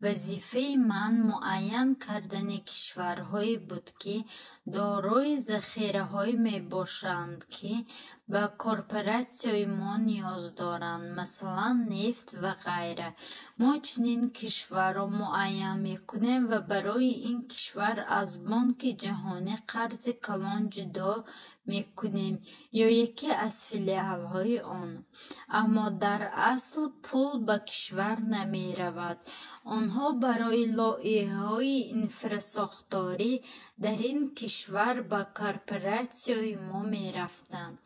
وظیفه من معین کردن کشورهایی بود که دارای ذخیره‌هایی میباشند که به کورپوراسیون ما نیاز دارند، مثلا نفت و غیره. ما چنین کشورها معین میکنیم و برای این کشور از بانک جهانی قرض کلان جدا میکنیم یا یکی از فیلیال های آن، اما در اصل پول به کشور نمی رود. آنها برای لایحه‌های انفراساختاری در این کشور به کورپوراسیون ما می رفتند.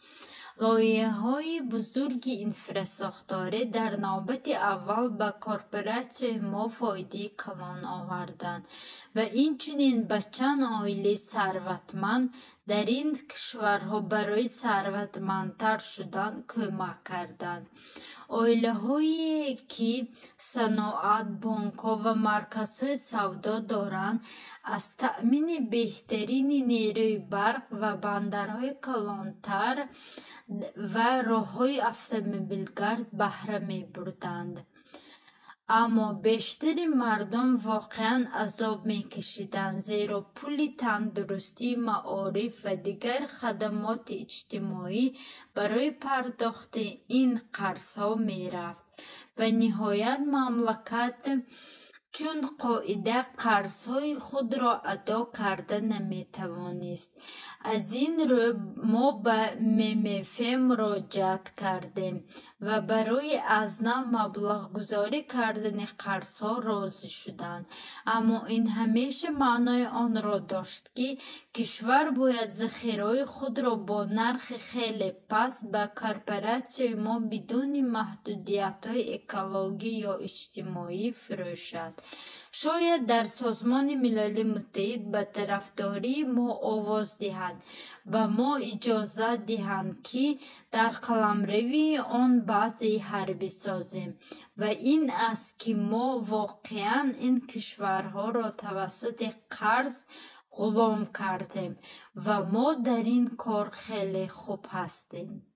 لایحه‌های بزرگ انفراساختاری در نوبت اول به کورپوراسیون ما فایده کلان آوردند و اینچنین به چند عائله ثروتمند در این کشورها برای ثروتمندتر شدن کمک کردند. عائله‌هایی که صنعت، بانک‌ها و مرکزهای سودا دارند از تأمین بهترین نیروی برق و بندرهای کلانتر و راه‌های اتومبیلگرد بهره می‌بردند. اما بیشتر مردم واقعا عذاب می‌کشیدند، زیرا پول تندرستی، معارف و دیگر خدمات اجتماعی برای پرداخت این قرض‌ها می‌رفت و نهایت مملکت چون قاعده قرض‌های خود را ادا کرده نمی‌توانست. از این رو ما به MMF مراجعت کردیم و برای از نو مبلغ گذاری کردن قرض‌ها راضی شدند، اما این همیشه معنای آن را داشت که کشور باید ذخیره‌های خود را با نرخ خیلی پست به کورپوراسیون ما بدون محدودیت‌های اکولوژی یا اجتماعی فروشد. شاید در سازمان ملل متحد به طرفداری ما آواز دهند و ما اجازه دهند که در قلمروی آن بعضی حربی سازیم و این است که ما واقعا این کشورها را توسط قرض غلام کردیم و ما در این کار خیلی خوب هستیم.